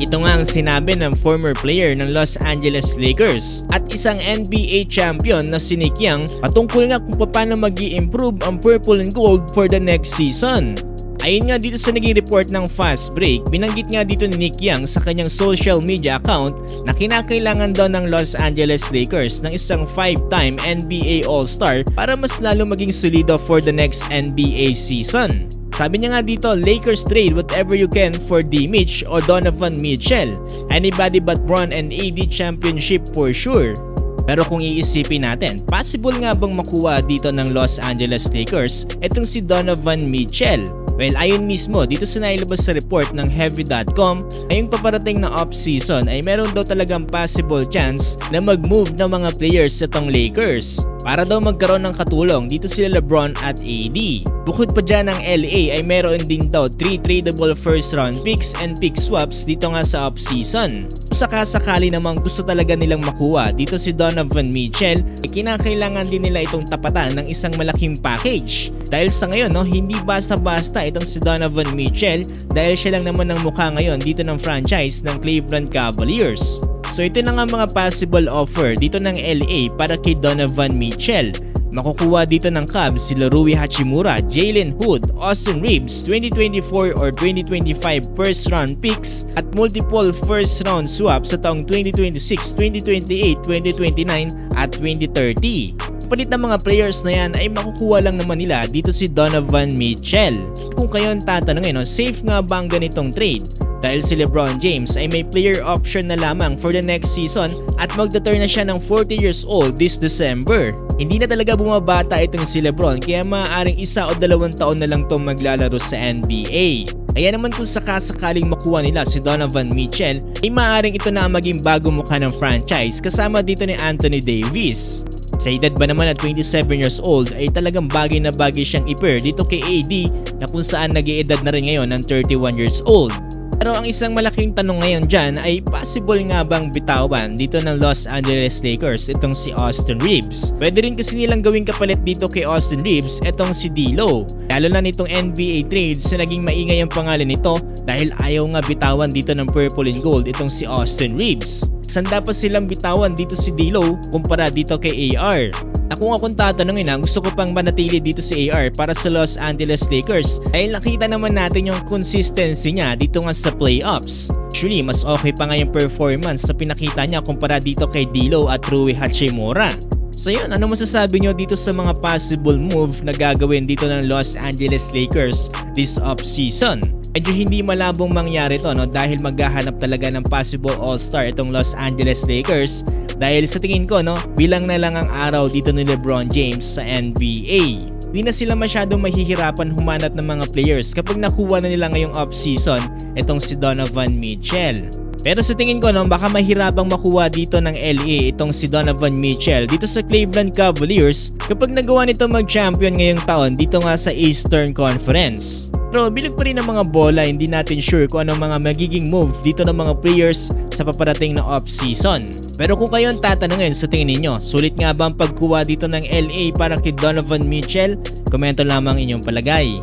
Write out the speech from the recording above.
Ito nga ang sinabi ng former player ng Los Angeles Lakers at isang NBA champion na si Nick Young patungkol nga kung paano mag-i-improve ang purple and gold for the next season. Ayon nga dito sa naging report ng Fast Break, binanggit nga dito ni Nick Young sa kanyang social media account na kinakailangan daw ng Los Angeles Lakers ng isang 5-time NBA All-Star para mas lalo maging solido for the next NBA season. Sabi niya nga dito, Lakers trade whatever you can for D. Mitch o Donovan Mitchell. Anybody but Bron and AD championship for sure. Pero kung iisipin natin, possible nga bang makuha dito ng Los Angeles Lakers itong si Donovan Mitchell? Well, ayon mismo dito sa nailabas sa report ng Heavy.com, ngayong paparating na off-season ay meron daw talagang possible chance na mag-move ng mga players sa tong Lakers para daw magkaroon ng katulong dito sila LeBron at AD. Bukod pa dyan ng LA ay meron din daw 3 tradable first round picks and pick swaps dito nga sa off-season. Kung sakasakali namang gusto talaga nilang makuha dito si Donovan Mitchell, ay kinakailangan din nila itong tapatan ng isang malaking package. Dahil sa ngayon, hindi basta-basta itong si Donovan Mitchell dahil siya lang naman ang mukha ngayon dito ng franchise ng Cleveland Cavaliers. So ito na nga mga possible offer dito ng LA para kay Donovan Mitchell. Makukuha dito ng Cavs sila Rui Hachimura, Jalen Hood, Austin Reeves, 2024 or 2025 first round picks at multiple first round swaps sa taong 2026, 2028, 2029 at 2030. Palit ng mga players na yan ay makukuha lang naman nila dito si Donovan Mitchell. Kung kayo ang tatanungin, safe nga ba ang ganitong trade? Dahil si LeBron James ay may player option na lamang for the next season at magda-turn na siya ng 40 years old this December. Hindi na talaga bumabata itong si LeBron kaya maaaring 1 o 2 taon na lang itong maglalaro sa NBA. Kaya naman kung sakasakaling makuha nila si Donovan Mitchell ay maaaring ito na maging bagong mukha ng franchise kasama dito ni Anthony Davis. Sa edad ba naman at 27 years old ay talagang bagay na bagay siyang i-pair dito kay AD na kung saan nag-iedad na rin ngayon ng 31 years old. Pero ang isang malaking tanong ngayon dyan ay possible nga bang bitawan dito ng Los Angeles Lakers itong si Austin Reeves? Pwede rin kasi nilang gawing kapalit dito kay Austin Reeves itong si D'Lo. Lalo na nitong NBA trades na naging maingay ang pangalan nito dahil ayaw nga bitawan dito ng purple and gold itong si Austin Reeves. Sanda pa silang bitawan dito si D'Lo kumpara dito kay AR. Na kung akong tatanungin gusto ko pang manatili dito si AR para sa Los Angeles Lakers dahil nakita naman natin yung consistency niya dito nga sa playoffs. Actually, mas okay pa nga yung performance na pinakita niya kumpara dito kay D'Lo at Rui Hachimura. So yun, ano masasabi nyo dito sa mga possible move na gagawin dito ng Los Angeles Lakers this off-season? Medyo hindi malabong mangyari to dahil maghahanap talaga ng possible all-star itong Los Angeles Lakers dahil sa tingin ko bilang na lang ang araw dito ni LeBron James sa NBA. Di na sila masyadong mahihirapan humanap ng mga players kapag nakuha na nila ngayong off-season itong si Donovan Mitchell. Pero sa tingin ko baka mahirapang makuha dito ng LA itong si Donovan Mitchell dito sa Cleveland Cavaliers kapag nagawa nito mag-champion ngayong taon dito nga sa Eastern Conference. Pero bilag pa rin ng mga bola, hindi natin sure kung anong mga magiging move dito ng mga players sa paparating na off-season. Pero kung kayo ang tatanungin sa tingin ninyo, sulit nga ba ang pagkuha dito ng LA para kay Donovan Mitchell? Komento lamang inyong palagay.